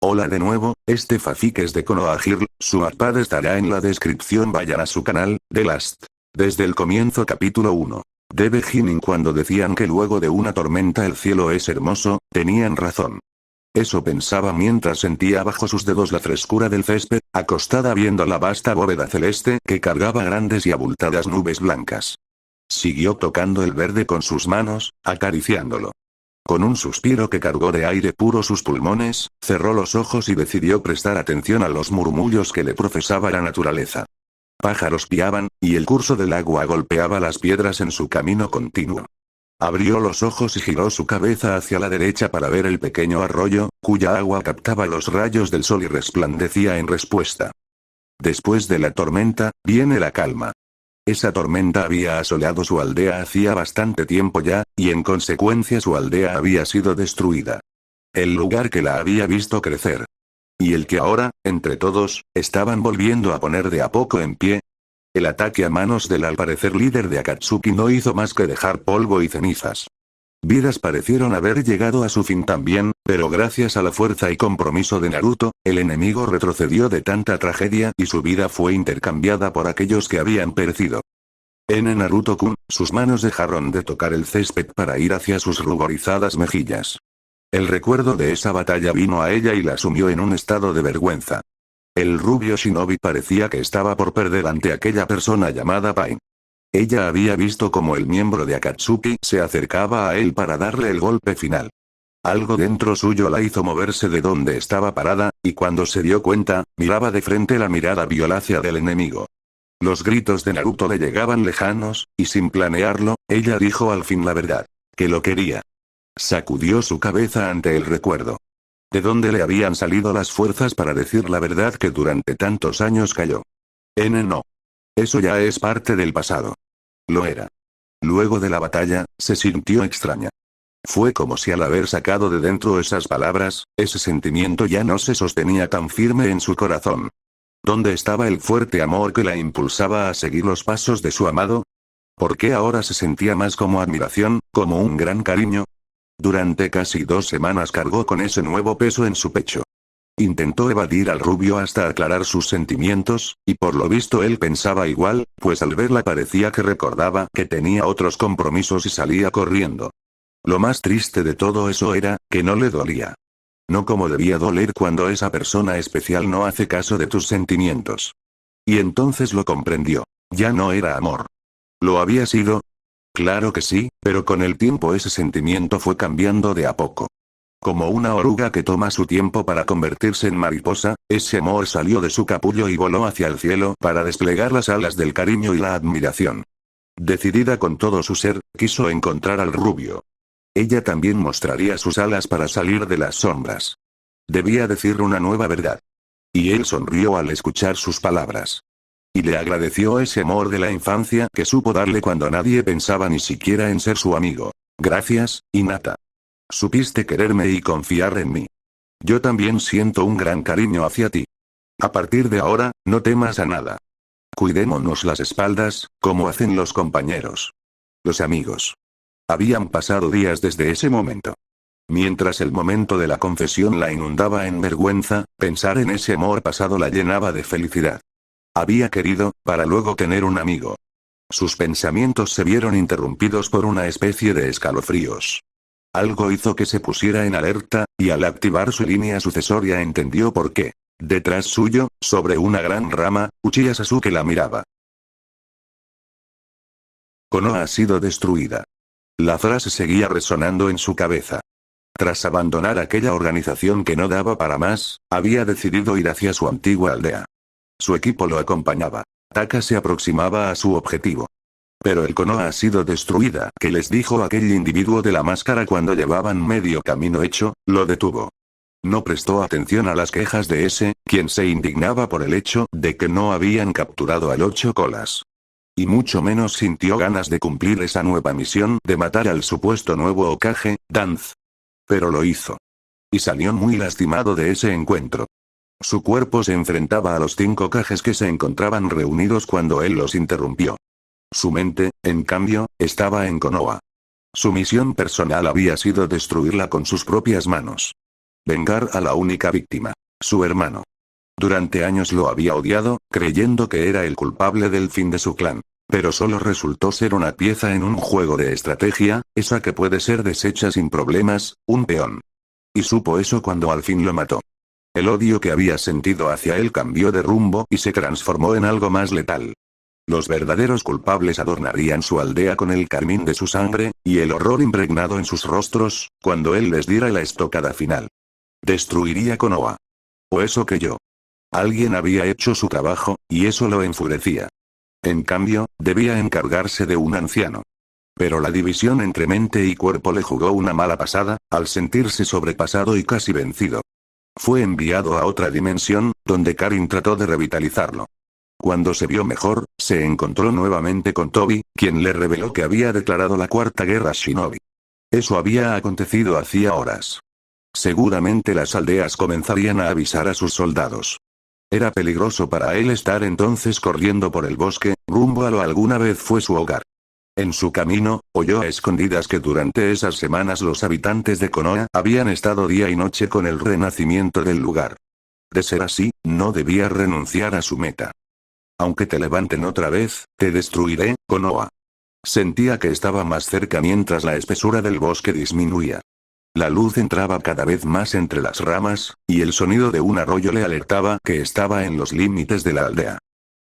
Hola de nuevo, este fanfic es de Konoha Girl, su Wattpad estará en la descripción, vayan a su canal, The Last. Desde el comienzo capítulo 1. De beginning, cuando decían que luego de una tormenta el cielo es hermoso, tenían razón. Eso pensaba mientras sentía bajo sus dedos la frescura del césped, acostada viendo la vasta bóveda celeste que cargaba grandes y abultadas nubes blancas. Siguió tocando el verde con sus manos, acariciándolo. Con un suspiro que cargó de aire puro sus pulmones, cerró los ojos y decidió prestar atención a los murmullos que le profesaba la naturaleza. Pájaros piaban, y el curso del agua golpeaba las piedras en su camino continuo. Abrió los ojos y giró su cabeza hacia la derecha para ver el pequeño arroyo, cuya agua captaba los rayos del sol y resplandecía en respuesta. Después de la tormenta, viene la calma. Esa tormenta había asolado su aldea hacía bastante tiempo ya, y en consecuencia su aldea había sido destruida. El lugar que la había visto crecer. Y el que ahora, entre todos, estaban volviendo a poner de a poco en pie. El ataque a manos del al parecer líder de Akatsuki no hizo más que dejar polvo y cenizas. Vidas parecieron haber llegado a su fin también, pero gracias a la fuerza y compromiso de Naruto, el enemigo retrocedió de tanta tragedia y su vida fue intercambiada por aquellos que habían perecido. Naruto-kun, sus manos dejaron de tocar el césped para ir hacia sus ruborizadas mejillas. El recuerdo de esa batalla vino a ella y la sumió en un estado de vergüenza. El rubio shinobi parecía que estaba por perder ante aquella persona llamada Pain. Ella había visto cómo el miembro de Akatsuki se acercaba a él para darle el golpe final. Algo dentro suyo la hizo moverse de donde estaba parada, y cuando se dio cuenta, miraba de frente la mirada violácea del enemigo. Los gritos de Naruto le llegaban lejanos, y sin planearlo, ella dijo al fin la verdad. Que lo quería. Sacudió su cabeza ante el recuerdo. ¿De dónde le habían salido las fuerzas para decir la verdad que durante tantos años calló? No. Eso ya es parte del pasado. Lo era. Luego de la batalla, se sintió extraña. Fue como si al haber sacado de dentro esas palabras, ese sentimiento ya no se sostenía tan firme en su corazón. ¿Dónde estaba el fuerte amor que la impulsaba a seguir los pasos de su amado? ¿Por qué ahora se sentía más como admiración, como un gran cariño? Durante casi 2 semanas cargó con ese nuevo peso en su pecho. Intentó evadir al rubio hasta aclarar sus sentimientos, y por lo visto él pensaba igual, pues al verla parecía que recordaba que tenía otros compromisos y salía corriendo. Lo más triste de todo eso era, que no le dolía. No como debía doler cuando esa persona especial no hace caso de tus sentimientos. Y entonces lo comprendió. Ya no era amor. ¿Lo había sido? Claro que sí, pero con el tiempo ese sentimiento fue cambiando de a poco. Como una oruga que toma su tiempo para convertirse en mariposa, ese amor salió de su capullo y voló hacia el cielo para desplegar las alas del cariño y la admiración. Decidida con todo su ser, quiso encontrar al rubio. Ella también mostraría sus alas para salir de las sombras. Debía decir una nueva verdad. Y él sonrió al escuchar sus palabras. Y le agradeció ese amor de la infancia que supo darle cuando nadie pensaba ni siquiera en ser su amigo. Gracias, Hinata. Supiste quererme y confiar en mí. Yo también siento un gran cariño hacia ti. A partir de ahora, no temas a nada. Cuidémonos las espaldas, como hacen los compañeros. Los amigos. Habían pasado días desde ese momento. Mientras el momento de la confesión la inundaba en vergüenza, pensar en ese amor pasado la llenaba de felicidad. Había querido, para luego tener un amigo. Sus pensamientos se vieron interrumpidos por una especie de escalofríos. Algo hizo que se pusiera en alerta, y al activar su línea sucesoria entendió por qué. Detrás suyo, sobre una gran rama, Uchiha Sasuke la miraba. Konoha ha sido destruida. La frase seguía resonando en su cabeza. Tras abandonar aquella organización que no daba para más, había decidido ir hacia su antigua aldea. Su equipo lo acompañaba. Taka se aproximaba a su objetivo. Pero el Konoha ha sido destruida, que les dijo aquel individuo de la máscara cuando llevaban medio camino hecho, lo detuvo. No prestó atención a las quejas de ese, quien se indignaba por el hecho de que no habían capturado al 8 colas. Y mucho menos sintió ganas de cumplir esa nueva misión de matar al supuesto nuevo Hokage, Danz. Pero lo hizo. Y salió muy lastimado de ese encuentro. Su cuerpo se enfrentaba a los 5 Hokages que se encontraban reunidos cuando él los interrumpió. Su mente, en cambio, estaba en Konoha. Su misión personal había sido destruirla con sus propias manos. vengar a la única víctima, su hermano. Durante años lo había odiado, creyendo que era el culpable del fin de su clan. Pero solo resultó ser una pieza en un juego de estrategia, esa que puede ser deshecha sin problemas, un peón. Y supo eso cuando al fin lo mató. El odio que había sentido hacia él cambió de rumbo y se transformó en algo más letal. Los verdaderos culpables adornarían su aldea con el carmín de su sangre, y el horror impregnado en sus rostros, cuando él les diera la estocada final. Destruiría Konoha. O eso que yo. Alguien había hecho su trabajo, y eso lo enfurecía. En cambio, debía encargarse de un anciano. Pero la división entre mente y cuerpo le jugó una mala pasada, al sentirse sobrepasado y casi vencido. Fue enviado a otra dimensión, donde Karin trató de revitalizarlo. Cuando se vio mejor, se encontró nuevamente con Tobi, quien le reveló que había declarado la Cuarta Guerra Shinobi. Eso había acontecido hacía horas. Seguramente las aldeas comenzarían a avisar a sus soldados. Era peligroso para él estar entonces corriendo por el bosque, rumbo a lo alguna vez fue su hogar. En su camino, oyó a escondidas que durante esas semanas los habitantes de Konoha habían estado día y noche con el renacimiento del lugar. De ser así, no debía renunciar a su meta. Aunque te levanten otra vez, te destruiré, Konoha. Sentía que estaba más cerca mientras la espesura del bosque disminuía. La luz entraba cada vez más entre las ramas, y el sonido de un arroyo le alertaba que estaba en los límites de la aldea.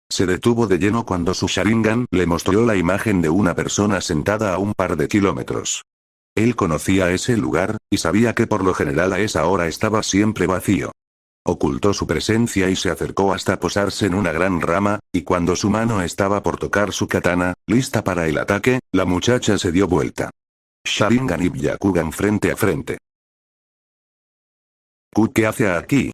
Se detuvo de lleno cuando su Sharingan le mostró la imagen de una persona sentada a un par de kilómetros. Él conocía ese lugar, y sabía que por lo general a esa hora estaba siempre vacío. Ocultó su presencia y se acercó hasta posarse en una gran rama, y cuando su mano estaba por tocar su katana, lista para el ataque, la muchacha se dio vuelta. Sharingan y Byakugan frente a frente. ¿Qué hace aquí?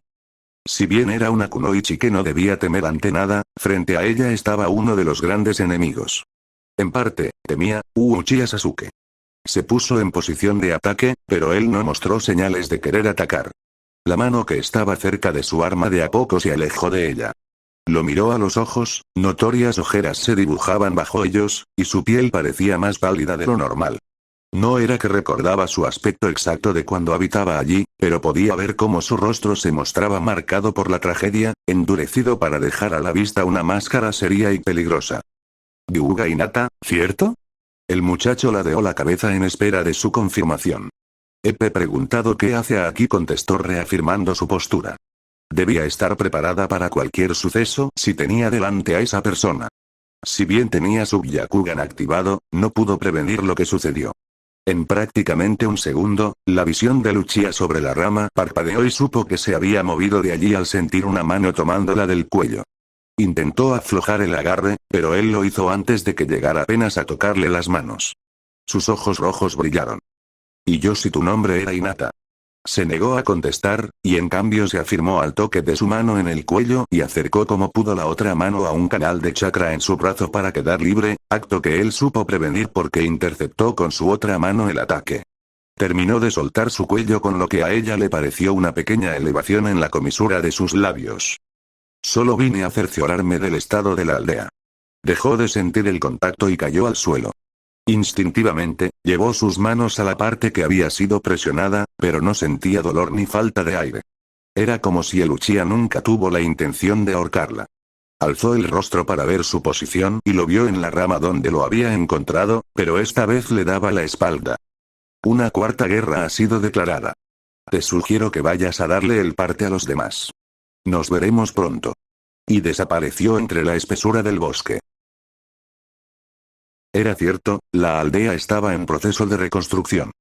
Si bien era una kunoichi que no debía temer ante nada, frente a ella estaba uno de los grandes enemigos. En parte, temía, Uchiha Sasuke. Se puso en posición de ataque, pero él no mostró señales de querer atacar. La mano que estaba cerca de su arma de a poco se alejó de ella. Lo miró a los ojos, notorias ojeras se dibujaban bajo ellos, y su piel parecía más pálida de lo normal. No era que recordaba su aspecto exacto de cuando habitaba allí, pero podía ver cómo su rostro se mostraba marcado por la tragedia, endurecido para dejar a la vista una máscara seria y peligrosa. Hyuga Hinata, ¿cierto? El muchacho ladeó la cabeza en espera de su confirmación. He preguntado qué hace aquí, contestó reafirmando su postura. Debía estar preparada para cualquier suceso si tenía delante a esa persona. Si bien tenía su Byakugan activado, no pudo prevenir lo que sucedió. En prácticamente un segundo, la visión de Uchiha sobre la rama parpadeó y supo que se había movido de allí al sentir una mano tomándola del cuello. Intentó aflojar el agarre, pero él lo hizo antes de que llegara apenas a tocarle las manos. Sus ojos rojos brillaron. ¿Y yo si tu nombre era Hinata? Se negó a contestar, y en cambio se afirmó al toque de su mano en el cuello y acercó como pudo la otra mano a un canal de chakra en su brazo para quedar libre, acto que él supo prevenir porque interceptó con su otra mano el ataque. Terminó de soltar su cuello con lo que a ella le pareció una pequeña elevación en la comisura de sus labios. Solo vine a cerciorarme del estado de la aldea. Dejó de sentir el contacto y cayó al suelo. Instintivamente, llevó sus manos a la parte que había sido presionada, pero no sentía dolor ni falta de aire. Era como si el Uchiha nunca tuvo la intención de ahorcarla. Alzó el rostro para ver su posición y lo vio en la rama donde lo había encontrado, pero esta vez le daba la espalda. Una cuarta guerra ha sido declarada. Te sugiero que vayas a darle el parte a los demás. Nos veremos pronto. Y desapareció entre la espesura del bosque. Era cierto, la aldea estaba en proceso de reconstrucción.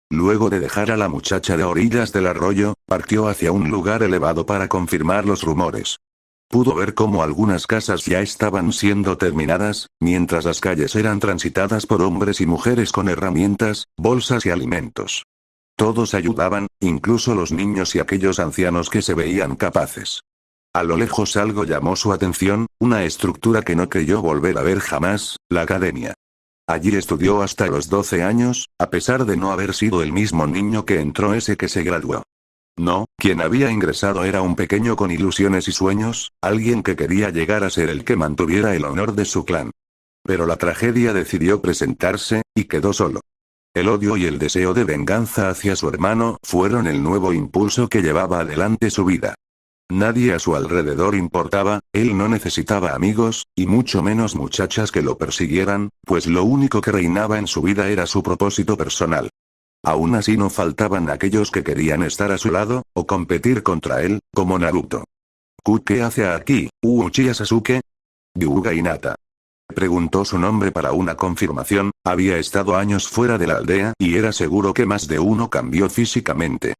Luego de dejar a la muchacha de orillas del arroyo, partió hacia un lugar elevado para confirmar los rumores. Pudo ver cómo algunas casas ya estaban siendo terminadas, mientras las calles eran transitadas por hombres y mujeres con herramientas, bolsas y alimentos. Todos ayudaban, incluso los niños y aquellos ancianos que se veían capaces. A lo lejos algo llamó su atención, una estructura que no creyó volver a ver jamás, la academia. Allí estudió hasta los 12 años, a pesar de no haber sido el mismo niño que entró ese que se graduó. No, quien había ingresado era un pequeño con ilusiones y sueños, alguien que quería llegar a ser el que mantuviera el honor de su clan. Pero la tragedia decidió presentarse, y quedó solo. El odio y el deseo de venganza hacia su hermano fueron el nuevo impulso que llevaba adelante su vida. Nadie a su alrededor importaba, él no necesitaba amigos, y mucho menos muchachas que lo persiguieran, pues lo único que reinaba en su vida era su propósito personal. Aún así no faltaban aquellos que querían estar a su lado, o competir contra él, como Naruto. ¿Qué hace aquí, Uchiha Sasuke? Hyuga Hinata. Preguntó su nombre para una confirmación, había estado años fuera de la aldea y era seguro que más de uno cambió físicamente.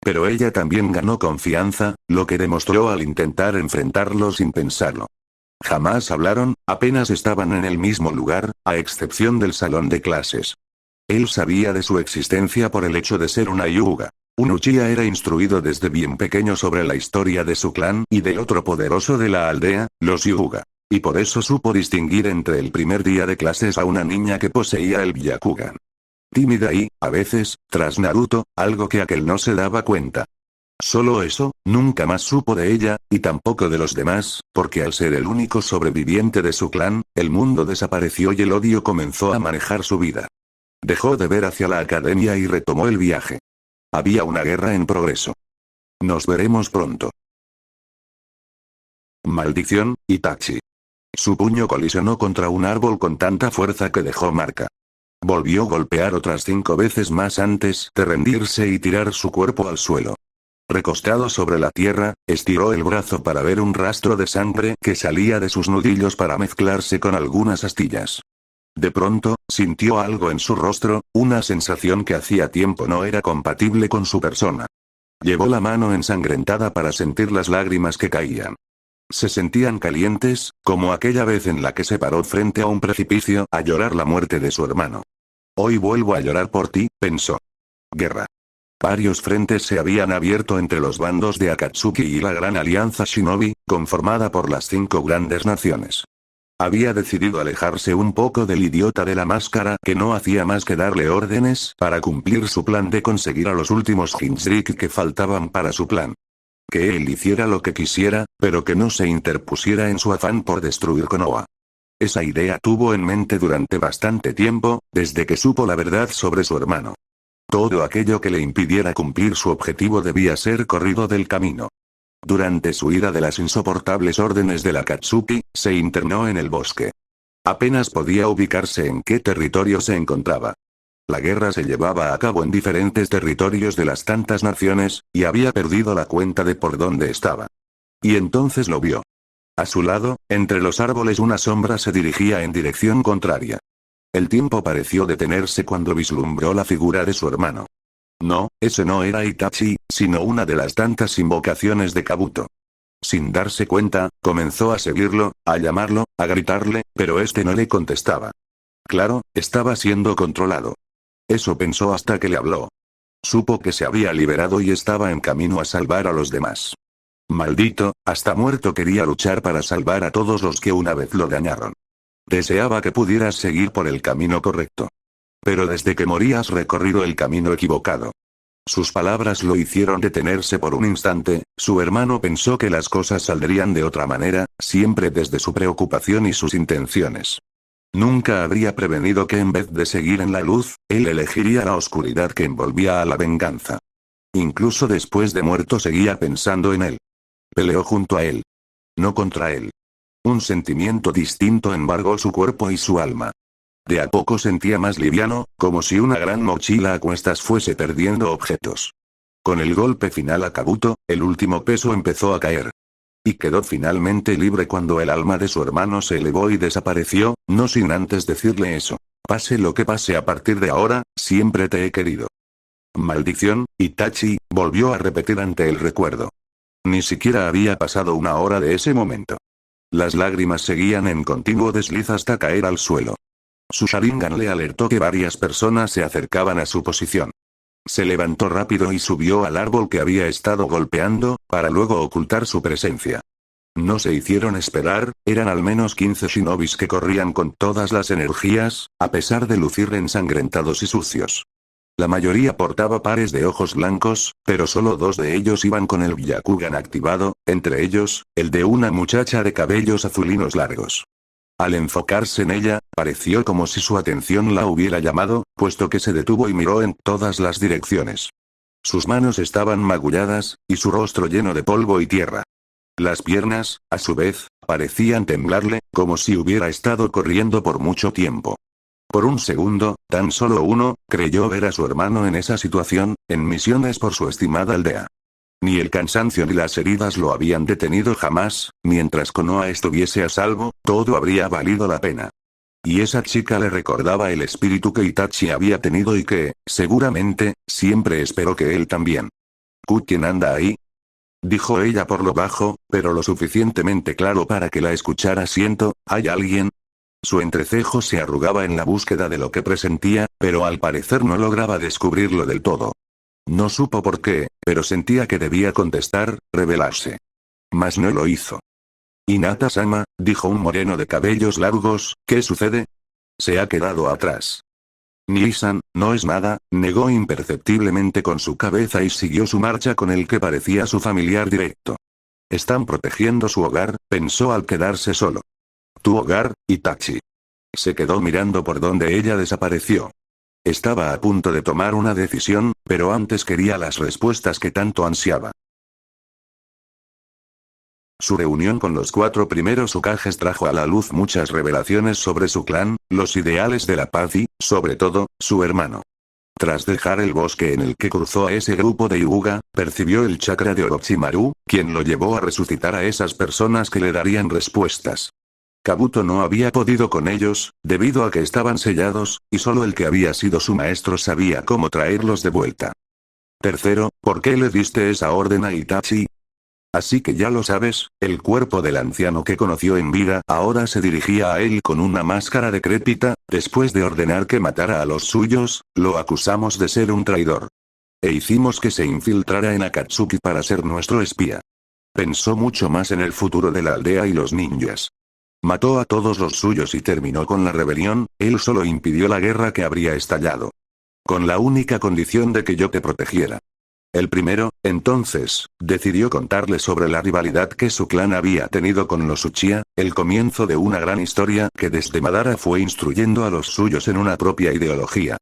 Pero ella también ganó confianza, lo que demostró al intentar enfrentarlo sin pensarlo. Jamás hablaron, apenas estaban en el mismo lugar, a excepción del salón de clases. Él sabía de su existencia por el hecho de ser una Hyuga. Un Uchiha era instruido desde bien pequeño sobre la historia de su clan y del otro poderoso de la aldea, los Hyuga. Y por eso supo distinguir entre el primer día de clases a una niña que poseía el Byakugan. Tímida y, a veces, tras Naruto, algo que aquel no se daba cuenta. Solo eso, nunca más supo de ella, y tampoco de los demás, porque al ser el único sobreviviente de su clan, el mundo desapareció y el odio comenzó a manejar su vida. Dejó de ver hacia la academia y retomó el viaje. Había una guerra en progreso. Nos veremos pronto. Maldición, Itachi. Su puño colisionó contra un árbol con tanta fuerza que dejó marca. Volvió a golpear otras 5 veces más antes de rendirse y tirar su cuerpo al suelo. Recostado sobre la tierra, estiró el brazo para ver un rastro de sangre que salía de sus nudillos para mezclarse con algunas astillas. De pronto, sintió algo en su rostro, una sensación que hacía tiempo no era compatible con su persona. Llevó la mano ensangrentada para sentir las lágrimas que caían. Se sentían calientes, como aquella vez en la que se paró frente a un precipicio a llorar la muerte de su hermano. Hoy vuelvo a llorar por ti, pensó. Guerra. Varios frentes se habían abierto entre los bandos de Akatsuki y la Gran Alianza Shinobi, conformada por las 5 grandes naciones. Había decidido alejarse un poco del idiota de la máscara que no hacía más que darle órdenes para cumplir su plan de conseguir a los últimos Jinchuriki que faltaban para su plan. Que él hiciera lo que quisiera, pero que no se interpusiera en su afán por destruir Konoha. Esa idea tuvo en mente durante bastante tiempo, desde que supo la verdad sobre su hermano. Todo aquello que le impidiera cumplir su objetivo debía ser corrido del camino. Durante su ida de las insoportables órdenes de la Akatsuki, se internó en el bosque. Apenas podía ubicarse en qué territorio se encontraba. La guerra se llevaba a cabo en diferentes territorios de las tantas naciones, y había perdido la cuenta de por dónde estaba. Y entonces lo vio. A su lado, entre los árboles una sombra se dirigía en dirección contraria. El tiempo pareció detenerse cuando vislumbró la figura de su hermano. No, ese no era Itachi, sino una de las tantas invocaciones de Kabuto. Sin darse cuenta, comenzó a seguirlo, a llamarlo, a gritarle, pero este no le contestaba. Claro, estaba siendo controlado. Eso pensó hasta que le habló. Supo que se había liberado y estaba en camino a salvar a los demás. Maldito, hasta muerto quería luchar para salvar a todos los que una vez lo dañaron. Deseaba que pudieras seguir por el camino correcto. Pero desde que morí has recorrido el camino equivocado. Sus palabras lo hicieron detenerse por un instante, su hermano pensó que las cosas saldrían de otra manera, siempre desde su preocupación y sus intenciones. Nunca habría prevenido que en vez de seguir en la luz, él elegiría la oscuridad que envolvía a la venganza. Incluso después de muerto seguía pensando en él. Peleó junto a él. No contra él. Un sentimiento distinto embargó su cuerpo y su alma. De a poco sentía más liviano, como si una gran mochila a cuestas fuese perdiendo objetos. Con el golpe final a Kabuto, el último peso empezó a caer. Y quedó finalmente libre cuando el alma de su hermano se elevó y desapareció, no sin antes decirle eso. Pase lo que pase a partir de ahora, siempre te he querido. Maldición, Itachi, volvió a repetir ante el recuerdo. Ni siquiera había pasado una hora de ese momento. Las lágrimas seguían en continuo desliz hasta caer al suelo. Su Sharingan le alertó que varias personas se acercaban a su posición. Se levantó rápido y subió al árbol que había estado golpeando, para luego ocultar su presencia. No se hicieron esperar, eran al menos 15 shinobis que corrían con todas las energías, a pesar de lucir ensangrentados y sucios. La mayoría portaba pares de ojos blancos, pero solo 2 de ellos iban con el Byakugan activado, entre ellos, el de una muchacha de cabellos azulinos largos. Al enfocarse en ella, pareció como si su atención la hubiera llamado, puesto que se detuvo y miró en todas las direcciones. Sus manos estaban magulladas, y su rostro lleno de polvo y tierra. Las piernas, a su vez, parecían temblarle, como si hubiera estado corriendo por mucho tiempo. Por un segundo, tan solo uno, creyó ver a su hermano en esa situación, en misiones por su estimada aldea. Ni el cansancio ni las heridas lo habían detenido jamás, mientras Konoha estuviese a salvo, todo habría valido la pena. Y esa chica le recordaba el espíritu que Itachi había tenido y que, seguramente, siempre esperó que él también. ¿Quién anda ahí? Dijo ella por lo bajo, pero lo suficientemente claro para que la escuchara. Siento, ¿hay alguien? Su entrecejo se arrugaba en la búsqueda de lo que presentía, pero al parecer no lograba descubrirlo del todo. No supo por qué, pero sentía que debía contestar, revelarse. Mas no lo hizo. Hinata-sama, dijo un moreno de cabellos largos, ¿qué sucede? Se ha quedado atrás. Nii-san, no es nada, negó imperceptiblemente con su cabeza y siguió su marcha con el que parecía su familiar directo. Están protegiendo su hogar, pensó al quedarse solo. Tu hogar, Itachi. Se quedó mirando por donde ella desapareció. Estaba a punto de tomar una decisión, pero antes quería las respuestas que tanto ansiaba. Su reunión con los 4 primeros Hokages trajo a la luz muchas revelaciones sobre su clan, los ideales de la paz y, sobre todo, su hermano. Tras dejar el bosque en el que cruzó a ese grupo de Hyuga, percibió el chakra de Orochimaru, quien lo llevó a resucitar a esas personas que le darían respuestas. Kabuto no había podido con ellos, debido a que estaban sellados, y solo el que había sido su maestro sabía cómo traerlos de vuelta. Tercero, ¿por qué le diste esa orden a Itachi? Así que ya lo sabes, el cuerpo del anciano que conoció en vida ahora se dirigía a él con una máscara decrépita, después de ordenar que matara a los suyos, lo acusamos de ser un traidor. E hicimos que se infiltrara en Akatsuki para ser nuestro espía. Pensó mucho más en el futuro de la aldea y los ninjas. Mató a todos los suyos y terminó con la rebelión, él solo impidió la guerra que habría estallado. Con la única condición de que yo te protegiera. El primero, entonces, decidió contarle sobre la rivalidad que su clan había tenido con los Uchiha, el comienzo de una gran historia que desde Madara fue instruyendo a los suyos en una propia ideología.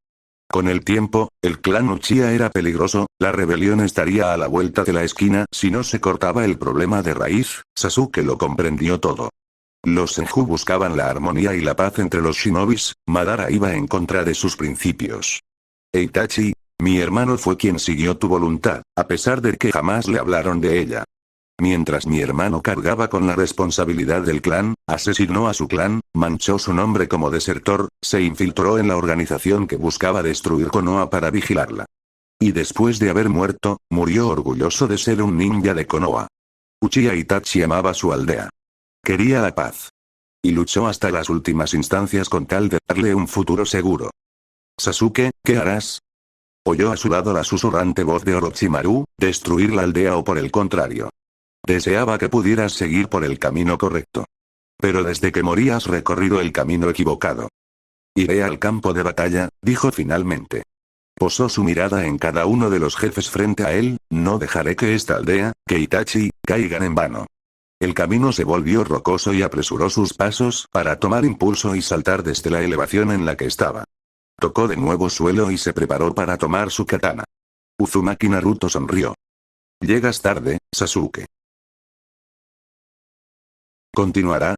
Con el tiempo, el clan Uchiha era peligroso, la rebelión estaría a la vuelta de la esquina si no se cortaba el problema de raíz. Sasuke lo comprendió todo. Los Senju buscaban la armonía y la paz entre los shinobis, Madara iba en contra de sus principios. Itachi, mi hermano fue quien siguió tu voluntad, a pesar de que jamás le hablaron de ella. Mientras mi hermano cargaba con la responsabilidad del clan, asesinó a su clan, manchó su nombre como desertor, se infiltró en la organización que buscaba destruir Konoha para vigilarla. Y después de haber muerto, murió orgulloso de ser un ninja de Konoha. Uchiha Itachi amaba su aldea. Quería la paz. Y luchó hasta las últimas instancias con tal de darle un futuro seguro. Sasuke, ¿qué harás? Oyó a su lado la susurrante voz de Orochimaru, ¿destruir la aldea o por el contrario? Deseaba que pudieras seguir por el camino correcto. Pero desde que morí has recorrido el camino equivocado. Iré al campo de batalla, dijo finalmente. Posó su mirada en cada uno de los jefes frente a él, no dejaré que esta aldea, que Itachi, caigan en vano. El camino se volvió rocoso y apresuró sus pasos para tomar impulso y saltar desde la elevación en la que estaba. Tocó de nuevo suelo y se preparó para tomar su katana. Uzumaki Naruto sonrió. Llegas tarde, Sasuke. Continuará.